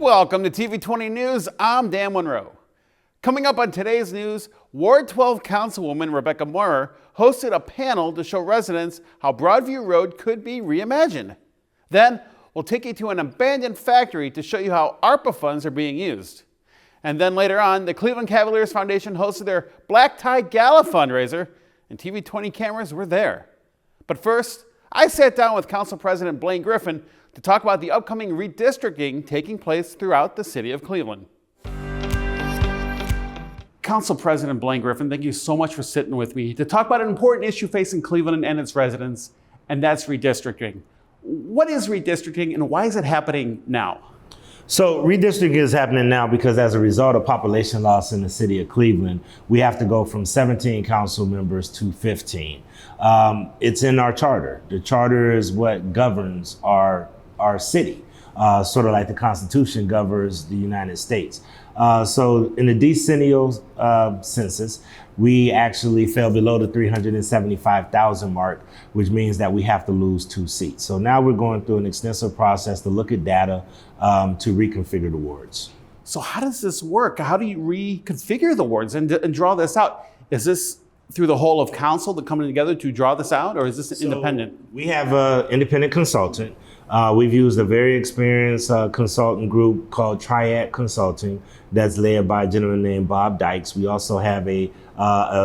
Welcome to TV20 News. I'm Dan Monroe. Coming up on today's news, Ward 12 Councilwoman Rebecca Maurer hosted a panel to show residents how Broadview Road could be reimagined. Then, we'll take you to an abandoned factory to show you how ARPA funds are being used. And then later on, the Cleveland Cavaliers Foundation hosted their Black Tie Gala fundraiser, and TV20 cameras were there. But first, I sat down with Council President Blaine Griffin to talk about the upcoming redistricting taking place throughout the city of Cleveland. Council President Blaine Griffin, thank you so much for sitting with me to talk about an important issue facing Cleveland and its residents, and that's redistricting. What is redistricting and why is it happening now? So redistricting is happening now because as a result of population loss in the city of Cleveland, we have to go from 17 council members to 15. It's in our charter. The charter is what governs our city, sort of like the Constitution governs the United States. So in the decennial census, we actually fell below the 375,000 mark, which means that we have to lose 2 seats. So now we're going through an extensive process to look at data to reconfigure the wards. So how does this work? How do you reconfigure the wards and draw this out? Is this through the whole of council coming together to draw this out, or is this independent? We have an independent consultant. We've used a very experienced consultant group called Triad Consulting that's led by a gentleman named Bob Dykes. We also have a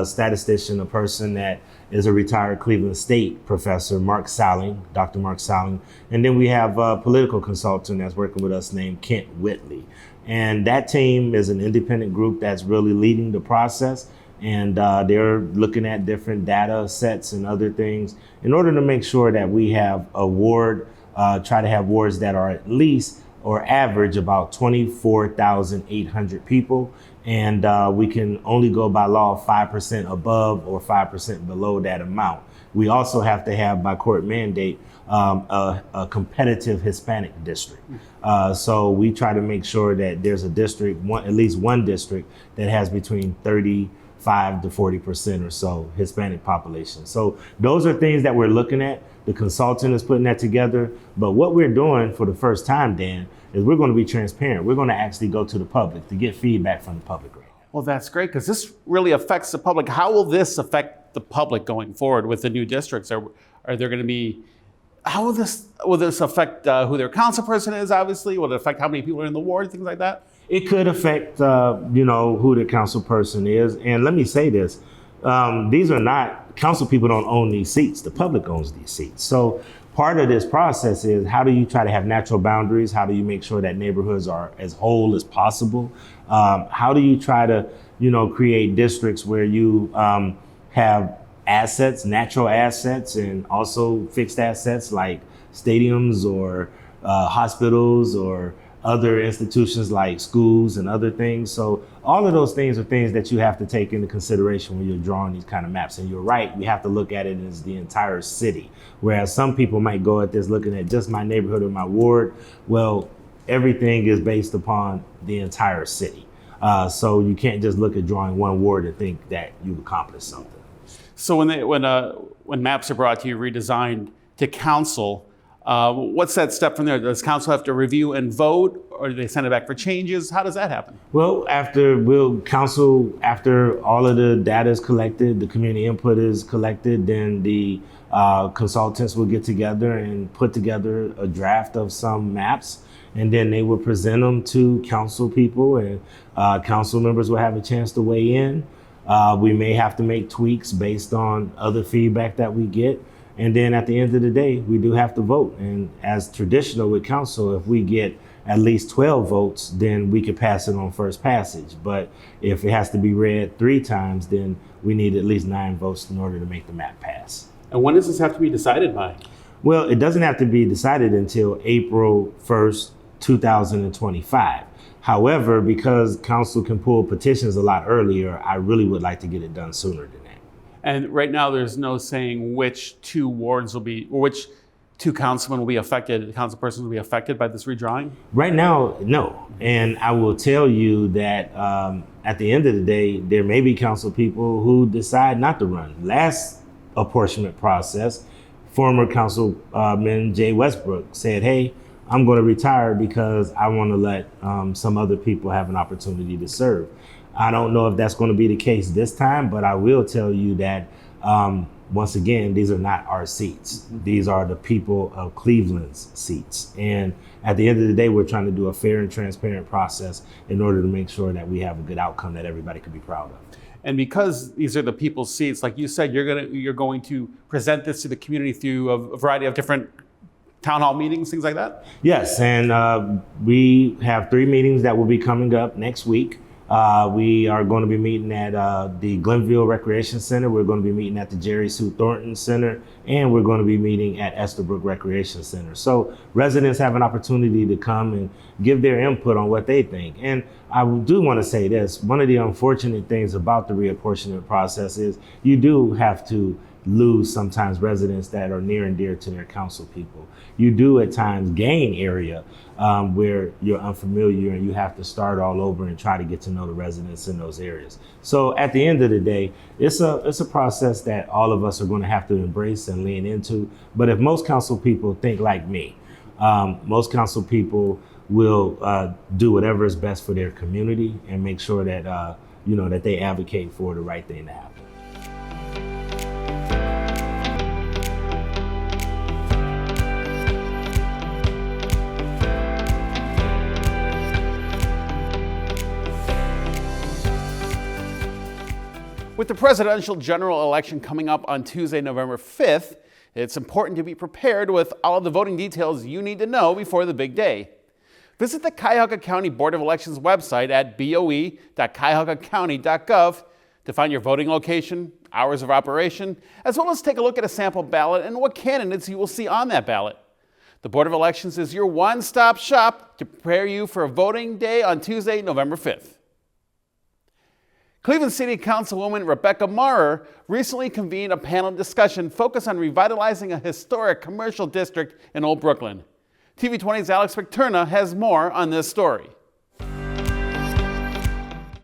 statistician, a person that is a retired Cleveland State professor, Dr. Mark Salling. And then we have a political consultant that's working with us named Kent Whitley. And that team is an independent group that's really leading the process. And they're looking at different data sets and other things in order to make sure that we have a ward, try to have wards that are at least or average about 24,800 people. And we can only go by law 5% above or 5% below that amount. We also have to have by court mandate a competitive Hispanic district. So we try to make sure that there's a district, at least one district that has between 35 to 40% or so Hispanic population. So those are things that we're looking at. The consultant is putting that together. But what we're doing for the first time, Dan, is we're going to be transparent. We're going to actually go to the public to get feedback from the public right now. Well, that's great because this really affects the public. How will this affect the public going forward with the new districts? Are there going to be, how will this affect who their council person is, obviously? Will it affect how many people are in the ward, things like that? It could affect, who the council person is. And let me say this, these are not, council people don't own these seats. The public owns these seats. So part of this process is how do you try to have natural boundaries? How do you make sure that neighborhoods are as whole as possible? How do you try to, create districts where you have assets, natural assets, and also fixed assets like stadiums or hospitals or other institutions like schools and other things. So all of those things are things that you have to take into consideration when you're drawing these kind of maps. And you're right, we have to look at it as the entire city. Whereas some people might go at this looking at just my neighborhood or my ward. Well, everything is based upon the entire city. So you can't just look at drawing one ward and think that you've accomplished something. So when maps are brought to you redesigned to council, what's that step from there? Does council have to review and vote, or do they send it back for changes? How does that happen? Well, after all of the data is collected, the community input is collected, then the consultants will get together and put together a draft of some maps, and then they will present them to council people, and council members will have a chance to weigh in. We may have to make tweaks based on other feedback that we get. And then at the end of the day, we do have to vote. And as traditional with council, if we get at least 12 votes, then we could pass it on first passage. But if it has to be read 3 times, then we need at least 9 votes in order to make the map pass. And when does this have to be decided by? Well, it doesn't have to be decided until April 1st, 2025. However, because council can pull petitions a lot earlier, I really would like to get it done sooner than that. And right now, there's no saying which 2 wards will be, or which 2 councilmen will be affected, council persons will be affected by this redrawing? Right now, no. And I will tell you that at the end of the day, there may be council people who decide not to run. Last apportionment process, former councilman Jay Westbrook said, hey, I'm going to retire because I want to let some other people have an opportunity to serve. I don't know if that's going to be the case this time, but I will tell you that once again, these are not our seats. These are the people of Cleveland's seats. And at the end of the day, we're trying to do a fair and transparent process in order to make sure that we have a good outcome that everybody can be proud of. And because these are the people's seats, like you said, you're going to present this to the community through a variety of different town hall meetings, things like that? Yes, and we have 3 meetings that will be coming up next week. We are going to be meeting at the Glenville Recreation Center. We're going to be meeting at the Jerry Sue Thornton Center, and we're going to be meeting at Estherbrook Recreation Center. So residents have an opportunity to come and give their input on what they think. And I do want to say this, one of the unfortunate things about the reapportionment process is you do have to lose sometimes residents that are near and dear to their council people. You do at times gain area where you're unfamiliar and you have to start all over and try to get to know the residents in those areas. So at the end of the day, it's a process that all of us are going to have to embrace and lean into. But if most council people think like me, most council people will do whatever is best for their community and make sure that that they advocate for the right thing to happen. With the presidential general election coming up on Tuesday, November 5th, it's important to be prepared with all of the voting details you need to know before the big day. Visit the Cuyahoga County Board of Elections website at boe.cuyahogacounty.gov to find your voting location, hours of operation, as well as take a look at a sample ballot and what candidates you will see on that ballot. The Board of Elections is your one-stop shop to prepare you for a voting day on Tuesday, November 5th. Cleveland City Councilwoman Rebecca Maurer recently convened a panel discussion focused on revitalizing a historic commercial district in Old Brooklyn. TV20's Alex Picterna has more on this story.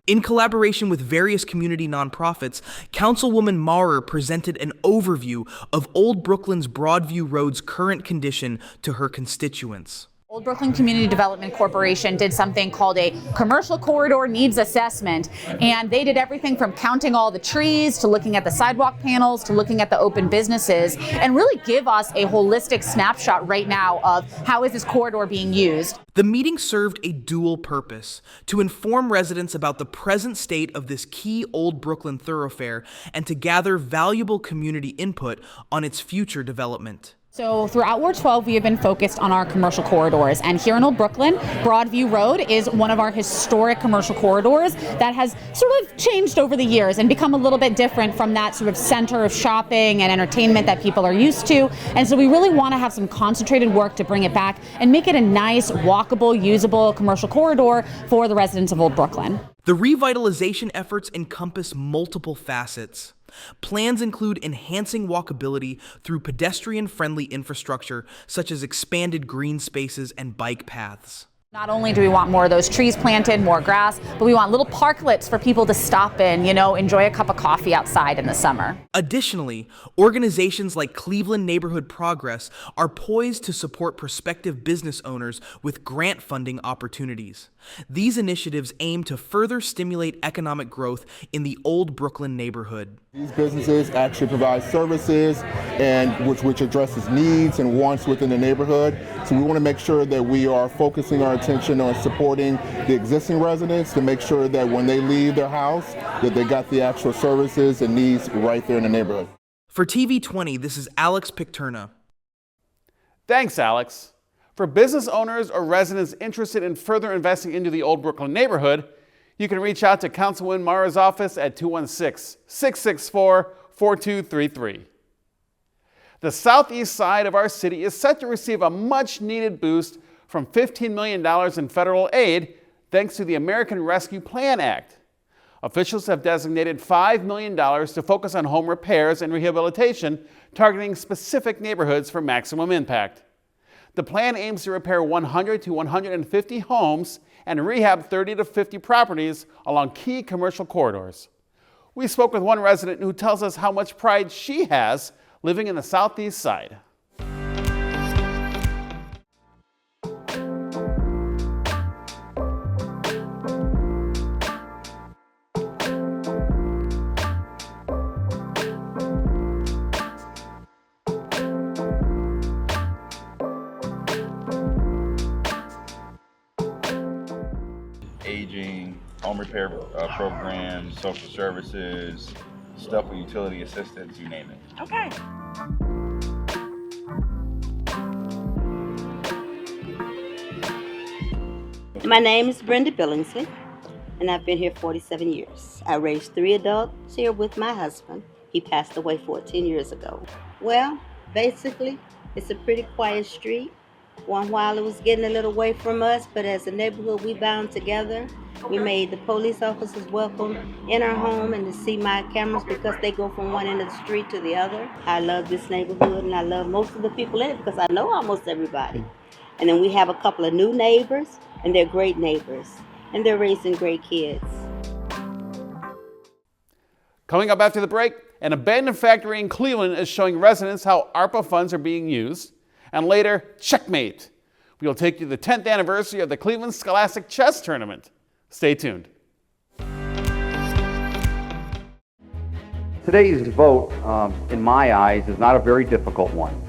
In collaboration with various community nonprofits, Councilwoman Maurer presented an overview of Old Brooklyn's Broadview Road's current condition to her constituents. Old Brooklyn Community Development Corporation did something called a commercial corridor needs assessment, and they did everything from counting all the trees to looking at the sidewalk panels to looking at the open businesses and really give us a holistic snapshot right now of how is this corridor being used. The meeting served a dual purpose: to inform residents about the present state of this key Old Brooklyn thoroughfare and to gather valuable community input on its future development. So throughout Ward 12, we have been focused on our commercial corridors. And here in Old Brooklyn, Broadview Road is one of our historic commercial corridors that has sort of changed over the years and become a little bit different from that sort of center of shopping and entertainment that people are used to. And so we really want to have some concentrated work to bring it back and make it a nice, walkable, usable commercial corridor for the residents of Old Brooklyn. The revitalization efforts encompass multiple facets. Plans include enhancing walkability through pedestrian-friendly infrastructure such as expanded green spaces and bike paths. Not only do we want more of those trees planted, more grass, but we want little parklets for people to stop in, enjoy a cup of coffee outside in the summer. Additionally, organizations like Cleveland Neighborhood Progress are poised to support prospective business owners with grant funding opportunities. These initiatives aim to further stimulate economic growth in the Old Brooklyn neighborhood. These businesses actually provide services and which addresses needs and wants within the neighborhood. So we want to make sure that we are focusing our attention on supporting the existing residents to make sure that when they leave their house, that they got the actual services and needs right there in the neighborhood. For TV20, this is Alex Picterna. Thanks, Alex. For business owners or residents interested in further investing into the Old Brooklyn neighborhood, you can reach out to Councilwoman Maurer's office at 216-664-4233. The southeast side of our city is set to receive a much-needed boost from $15 million in federal aid thanks to the American Rescue Plan Act. Officials have designated $5 million to focus on home repairs and rehabilitation, targeting specific neighborhoods for maximum impact. The plan aims to repair 100 to 150 homes and rehab 30 to 50 properties along key commercial corridors. We spoke with one resident who tells us how much pride she has living in the southeast side. home repair programs, social services, stuff with utility assistance, you name it. Okay. My name is Brenda Billingsley, and I've been here 47 years. I raised 3 adults here with my husband. He passed away 14 years ago. Well, basically, it's a pretty quiet street. One while it was getting a little away from us, but as a neighborhood, we bound together. We made the police officers welcome in our home and to see my cameras because they go from one end of the street to the other. I love this neighborhood, and I love most of the people in it because I know almost everybody. And then we have a couple of new neighbors, and they're great neighbors, and they're raising great kids. Coming up after the break, an abandoned factory in Cleveland is showing residents how ARPA funds are being used. And later, checkmate. We'll take you to the 10th anniversary of the Cleveland Scholastic Chess Tournament. Stay tuned. Today's vote, in my eyes, is not a very difficult one.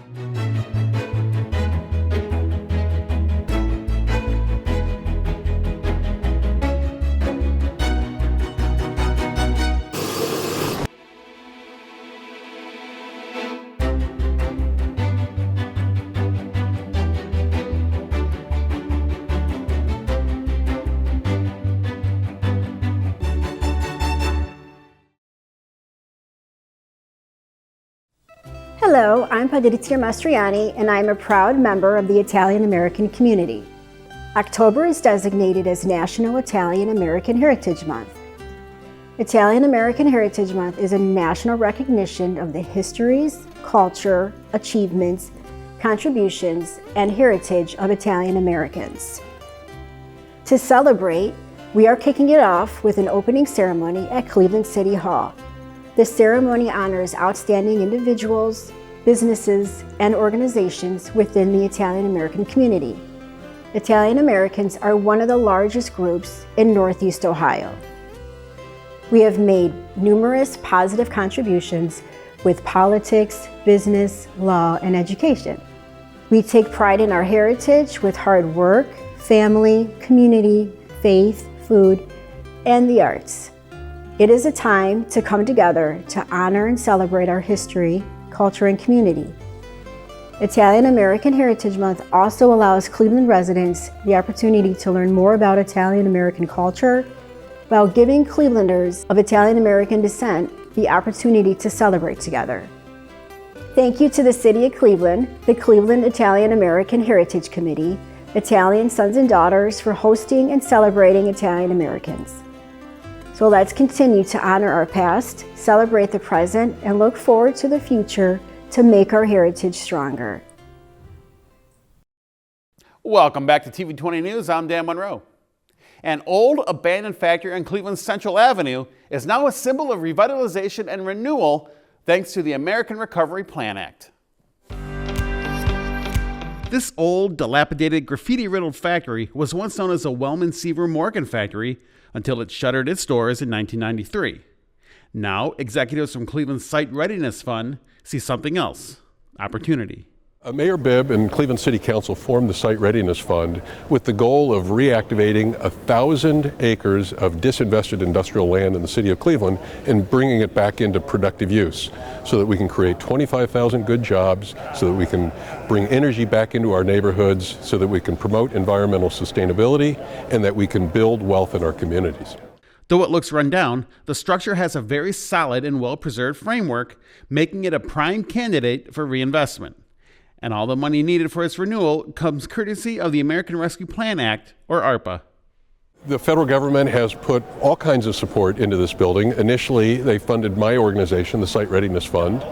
Hello, I'm Patrizia Mastriani, and I'm a proud member of the Italian American community. October is designated as National Italian American Heritage Month. Italian American Heritage Month is a national recognition of the histories, culture, achievements, contributions, and heritage of Italian Americans. To celebrate, we are kicking it off with an opening ceremony at Cleveland City Hall. The ceremony honors outstanding individuals, businesses, and organizations within the Italian American community. Italian Americans are one of the largest groups in Northeast Ohio. We have made numerous positive contributions with politics, business, law, and education. We take pride in our heritage with hard work, family, community, faith, food, and the arts. It is a time to come together to honor and celebrate our history, culture, and community. Italian American Heritage Month also allows Cleveland residents the opportunity to learn more about Italian American culture while giving Clevelanders of Italian American descent the opportunity to celebrate together. Thank you to the City of Cleveland, the Cleveland Italian American Heritage Committee, Italian Sons and Daughters for hosting and celebrating Italian Americans. So let's continue to honor our past, celebrate the present, and look forward to the future to make our heritage stronger. Welcome back to TV20 News. I'm Dan Monroe. An old abandoned factory on Cleveland's Central Avenue is now a symbol of revitalization and renewal thanks to the American Recovery Plan Act. This old, dilapidated, graffiti-riddled factory was once known as a Wellman Seaver Morgan factory until it shuttered its doors in 1993. Now, executives from Cleveland's Site Readiness Fund see something else: opportunity. Mayor Bibb and Cleveland City Council formed the Site Readiness Fund with the goal of reactivating 1,000 acres of disinvested industrial land in the city of Cleveland and bringing it back into productive use so that we can create 25,000 good jobs, so that we can bring energy back into our neighborhoods, so that we can promote environmental sustainability, and that we can build wealth in our communities. Though it looks run down, the structure has a very solid and well-preserved framework, making it a prime candidate for reinvestment. And all the money needed for its renewal comes courtesy of the American Rescue Plan Act, or ARPA. The federal government has put all kinds of support into this building. Initially, they funded my organization, the Site Readiness Fund,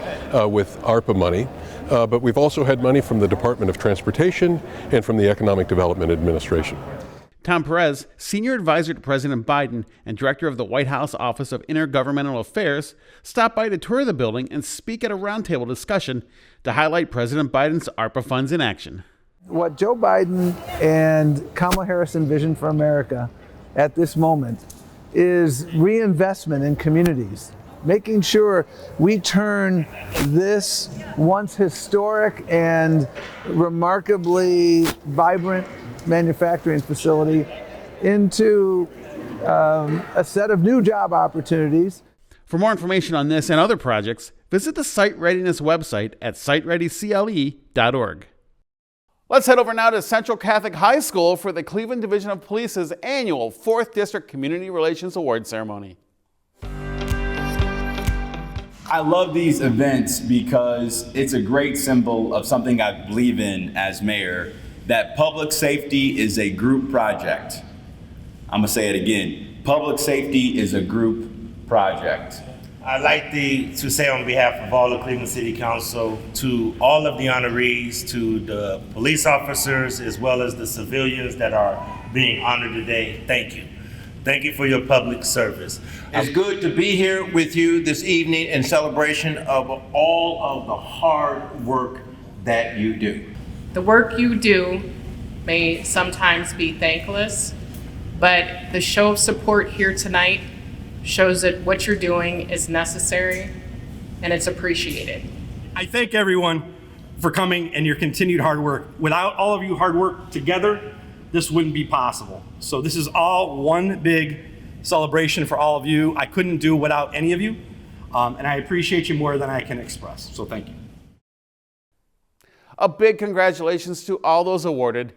with ARPA money. But we've also had money from the Department of Transportation and from the Economic Development Administration. Tom Perez, Senior Advisor to President Biden and Director of the White House Office of Intergovernmental Affairs, stopped by to tour the building and speak at a roundtable discussion to highlight President Biden's ARPA funds in action. What Joe Biden and Kamala Harris envision for America at this moment is reinvestment in communities, making sure we turn this once historic and remarkably vibrant manufacturing facility into a set of new job opportunities. For more information on this and other projects, visit the Site Readiness website at sitereadycle.org. Let's head over now to Central Catholic High School for the Cleveland Division of Police's annual 4th District Community Relations Award ceremony. I love these events because it's a great symbol of something I believe in as mayor, that public safety is a group project. I'm gonna say it again. Public safety is a group project. I'd like to say on behalf of all the Cleveland City Council, to all of the honorees, to the police officers, as well as the civilians that are being honored today, thank you. Thank you for your public service. It's good to be here with you this evening in celebration of all of the hard work that you do. The work you do may sometimes be thankless, but the show of support here tonight shows that what you're doing is necessary and it's appreciated. I thank everyone for coming and your continued hard work. Without all of you hard work together, this wouldn't be possible. So this is all one big celebration for all of you. I couldn't do without any of you, and I appreciate you more than I can express, so thank you. A big congratulations to all those awarded.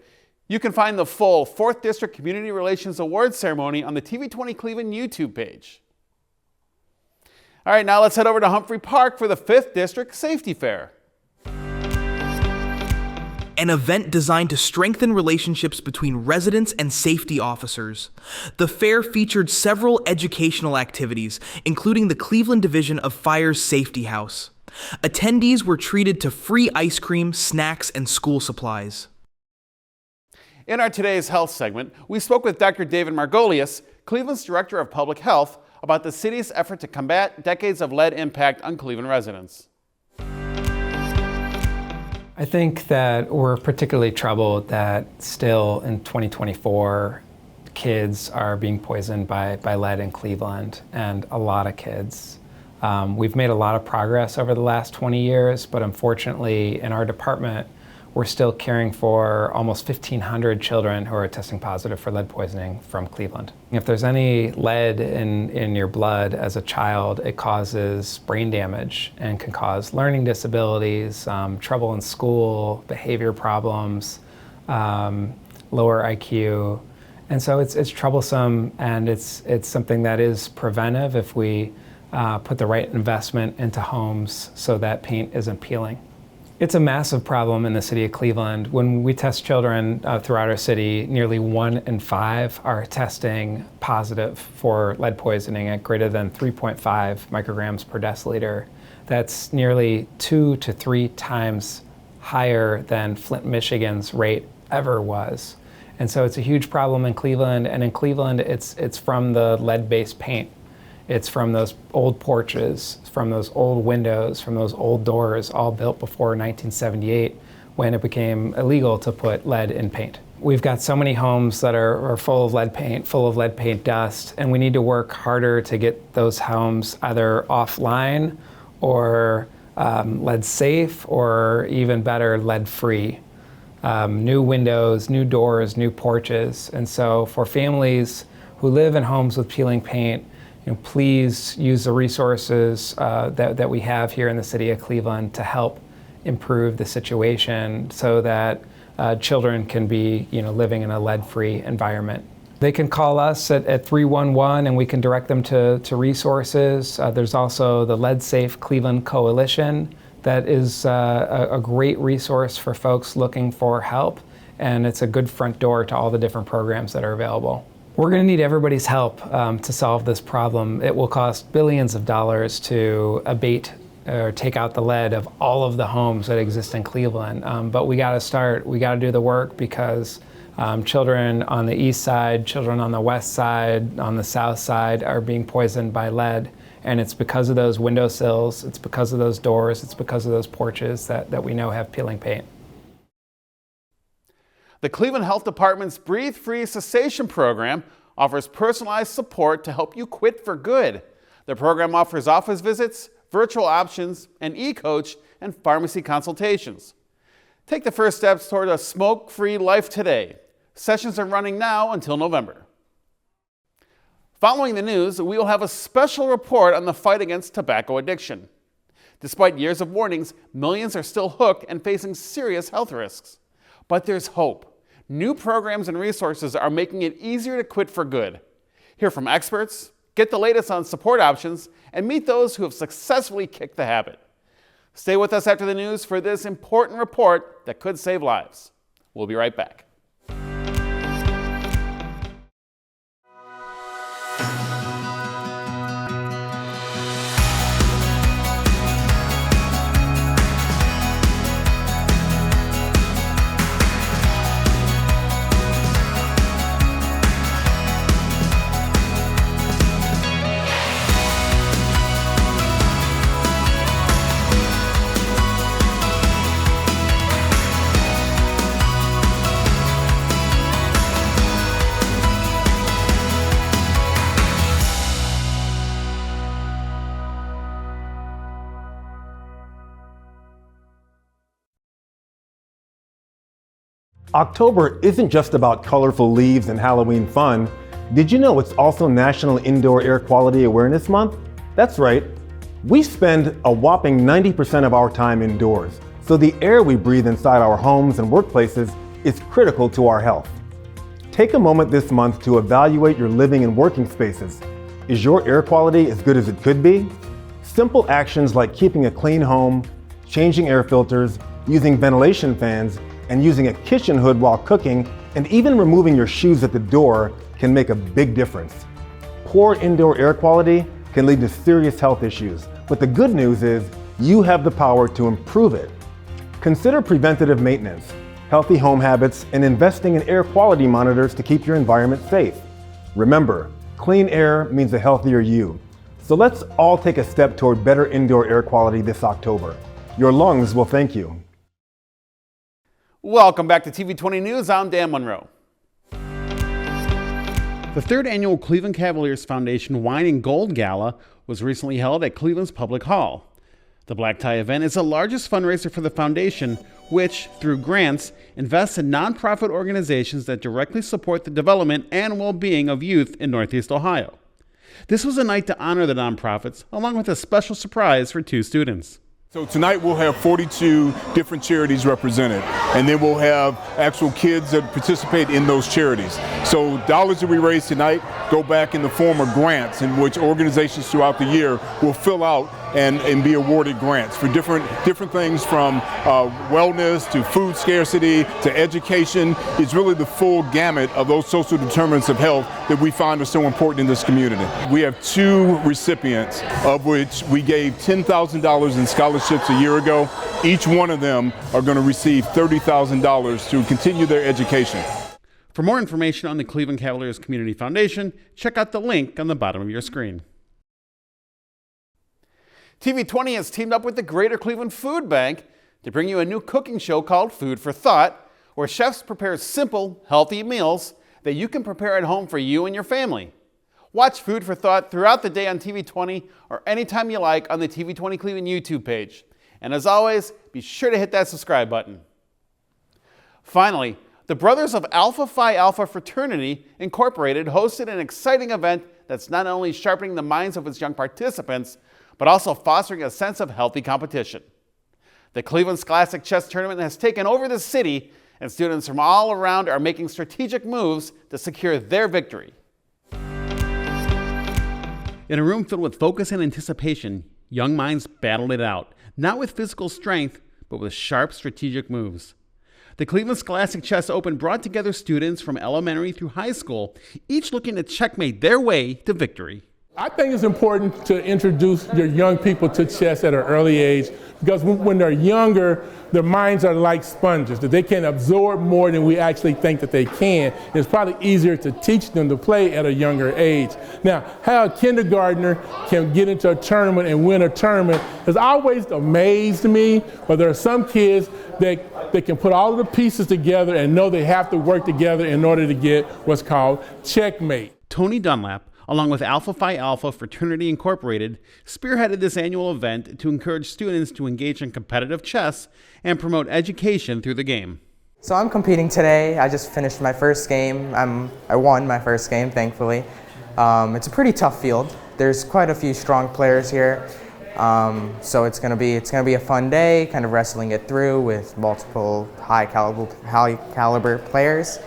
You can find the full 4th District Community Relations Awards ceremony on the TV20 Cleveland YouTube page. All right, now let's head over to Humphrey Park for the 5th District Safety Fair. An event designed to strengthen relationships between residents and safety officers. The fair featured several educational activities, including the Cleveland Division of Fire's Safety House. Attendees were treated to free ice cream, snacks, and school supplies. In our Today's Health segment, we spoke with Dr. David Margolius, Cleveland's Director of Public Health, about the city's effort to combat decades of lead impact on Cleveland residents. I think that we're particularly troubled that still in 2024, kids are being poisoned by lead in Cleveland, and a lot of kids. We've made a lot of progress over the last 20 years, but unfortunately in our department, we're still caring for almost 1,500 children who are testing positive for lead poisoning from Cleveland. If there's any lead in your blood as a child, it causes brain damage and can cause learning disabilities, trouble in school, behavior problems, lower IQ. And so it's troublesome, and it's something that is preventive if we put the right investment into homes so that paint isn't peeling. It's a massive problem in the city of Cleveland. When we test children throughout our city, nearly 1 in 5 are testing positive for lead poisoning at greater than 3.5 micrograms per deciliter. That's nearly 2 to 3 times higher than Flint, Michigan's rate ever was. And so it's a huge problem in Cleveland, and in Cleveland it's from the lead-based paint. It's from those old porches, from those old windows, from those old doors, all built before 1978, when it became illegal to put lead in paint. We've got so many homes that are full of lead paint dust, and we need to work harder to get those homes either offline or lead safe, or even better, lead free. New windows, new doors, new porches. And so for families who live in homes with peeling paint, please use the resources that we have here in the city of Cleveland to help improve the situation so that children can be living in a lead-free environment. They can call us at 311 and we can direct them to resources. There's also the Lead Safe Cleveland Coalition that is a great resource for folks looking for help, and it's a good front door to all the different programs that are available. We're going to need everybody's help to solve this problem. It will cost billions of dollars to abate or take out the lead of all of the homes that exist in Cleveland. But we got to start. We got to do the work, because children on the east side, children on the west side, on the south side are being poisoned by lead. And it's because of those windowsills, it's because of those doors, it's because of those porches that we know have peeling paint. The Cleveland Health Department's Breathe Free Cessation program offers personalized support to help you quit for good. The program offers office visits, virtual options, an eCoach, and pharmacy consultations. Take the first steps toward a smoke-free life today. Sessions are running now until November. Following the news, we will have a special report on the fight against tobacco addiction. Despite years of warnings, millions are still hooked and facing serious health risks. But there's hope. New programs and resources are making it easier to quit for good. Hear from experts, get the latest on support options, and meet those who have successfully kicked the habit. Stay with us after the news for this important report that could save lives. We'll be right back. October isn't just about colorful leaves and Halloween fun. Did you know it's also National Indoor Air Quality Awareness Month? That's right. We spend a whopping 90% of our time indoors, so the air we breathe inside our homes and workplaces is critical to our health. Take a moment this month to evaluate your living and working spaces. Is your air quality as good as it could be? Simple actions like keeping a clean home, changing air filters, using ventilation fans, and using a kitchen hood while cooking, and even removing your shoes at the door can make a big difference. Poor indoor air quality can lead to serious health issues, but the good news is you have the power to improve it. Consider preventative maintenance, healthy home habits, and investing in air quality monitors to keep your environment safe. Remember, clean air means a healthier you. So let's all take a step toward better indoor air quality this October. Your lungs will thank you. Welcome back to TV20 News. I'm Dan Monroe. The third annual Cleveland Cavaliers Foundation Wine and Gold Gala was recently held at Cleveland's Public Hall. The black tie event is the largest fundraiser for the foundation, which, through grants, invests in nonprofit organizations that directly support the development and well-being of youth in Northeast Ohio. This was a night to honor the nonprofits, along with a special surprise for 2 students. So tonight we'll have 42 different charities represented, and then we'll have actual kids that participate in those charities. So dollars that we raise tonight go back in the form of grants, in which organizations throughout the year will fill out and be awarded grants for different things, from wellness to food scarcity to education. It's really the full gamut of those social determinants of health that we find are so important in this community. We have 2 recipients, of which we gave $10,000 in scholarships a year ago. Each one of them are going to receive $30,000 to continue their education. For more information on the Cleveland Cavaliers Community Foundation, check out the link on the bottom of your screen. TV20 has teamed up with the Greater Cleveland Food Bank to bring you a new cooking show called Food for Thought, where chefs prepare simple, healthy meals that you can prepare at home for you and your family. Watch Food for Thought throughout the day on TV20 or anytime you like on the TV20 Cleveland YouTube page. And as always, be sure to hit that subscribe button. Finally, the Brothers of Alpha Phi Alpha Fraternity Incorporated hosted an exciting event that's not only sharpening the minds of its young participants, but also fostering a sense of healthy competition. The Cleveland Scholastic Chess Tournament has taken over the city, and students from all around are making strategic moves to secure their victory. In a room filled with focus and anticipation, young minds battled it out, not with physical strength, but with sharp strategic moves. The Cleveland Scholastic Chess Open brought together students from elementary through high school, each looking to checkmate their way to victory. I think it's important to introduce your young people to chess at an early age, because when they're younger, their minds are like sponges, that they can absorb more than we actually think that they can. It's probably easier to teach them to play at a younger age. Now, how a kindergartner can get into a tournament and win a tournament has always amazed me, but there are some kids that they can put all of the pieces together and know they have to work together in order to get what's called checkmate. Tony Dunlap, along with Alpha Phi Alpha Fraternity Incorporated, spearheaded this annual event to encourage students to engage in competitive chess and promote education through the game. So I'm competing today. I just finished my first game. I won my first game, thankfully. It's a pretty tough field. There's quite a few strong players here. So it's gonna be a fun day, kind of wrestling it through with multiple high caliber players.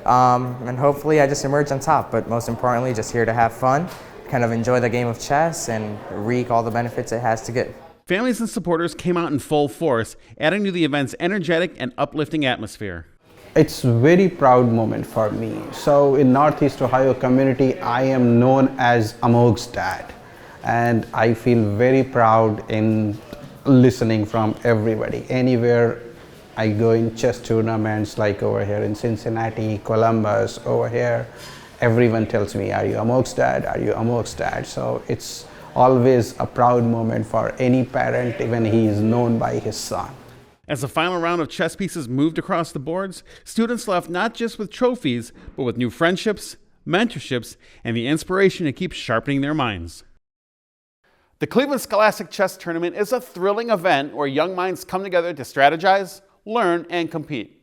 And hopefully I just emerge on top, but most importantly, just here to have fun, kind of enjoy the game of chess and reap all the benefits it has to give. Families and supporters came out in full force, adding to the event's energetic and uplifting atmosphere. It's a very proud moment for me. So in Northeast Ohio community, I am known as Amog's dad. And I feel very proud in listening from everybody. Anywhere I go in chess tournaments, like over here in Cincinnati, Columbus, over here, everyone tells me, are you Amog's dad? Are you Amog's dad? So it's always a proud moment for any parent, even he is known by his son. As the final round of chess pieces moved across the boards, students left not just with trophies, but with new friendships, mentorships, and the inspiration to keep sharpening their minds. The Cleveland Scholastic Chess Tournament is a thrilling event where young minds come together to strategize, learn, and compete.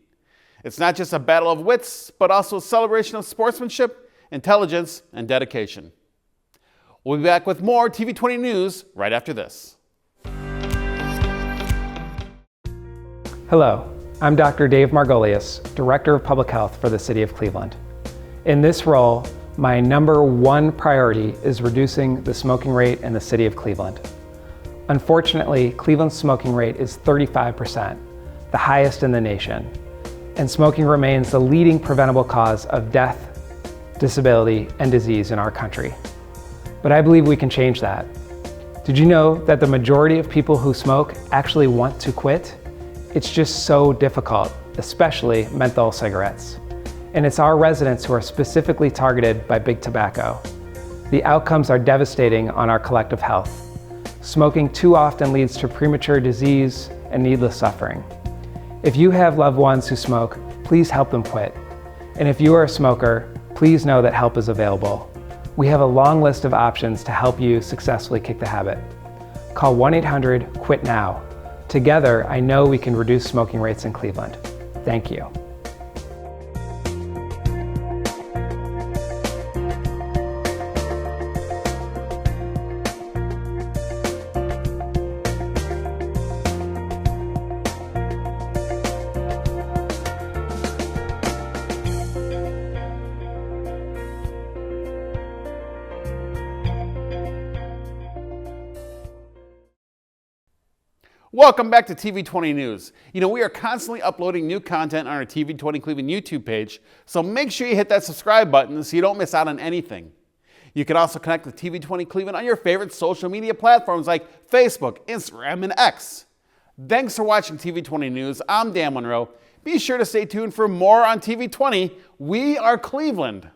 It's not just a battle of wits, but also a celebration of sportsmanship, intelligence, and dedication. We'll be back with more TV20 News right after this. Hello, I'm Dr. Dave Margolius, Director of Public Health for the City of Cleveland. In this role, my #1 priority is reducing the smoking rate in the City of Cleveland. Unfortunately, Cleveland's smoking rate is 35%, the highest in the nation, and smoking remains the leading preventable cause of death, disability, and disease in our country. But I believe we can change that. Did you know that the majority of people who smoke actually want to quit? It's just so difficult, especially menthol cigarettes. And it's our residents who are specifically targeted by big tobacco. The outcomes are devastating on our collective health. Smoking too often leads to premature disease and needless suffering. If you have loved ones who smoke, please help them quit. And if you are a smoker, please know that help is available. We have a long list of options to help you successfully kick the habit. Call 1-800-QUIT-NOW. Together, I know we can reduce smoking rates in Cleveland. Thank you. Welcome back to TV20 News. You know, we are constantly uploading new content on our TV20 Cleveland YouTube page, so make sure you hit that subscribe button so you don't miss out on anything. You can also connect with TV20 Cleveland on your favorite social media platforms like Facebook, Instagram, and X. Thanks for watching TV20 News. I'm Dan Monroe. Be sure to stay tuned for more on TV20. We are Cleveland.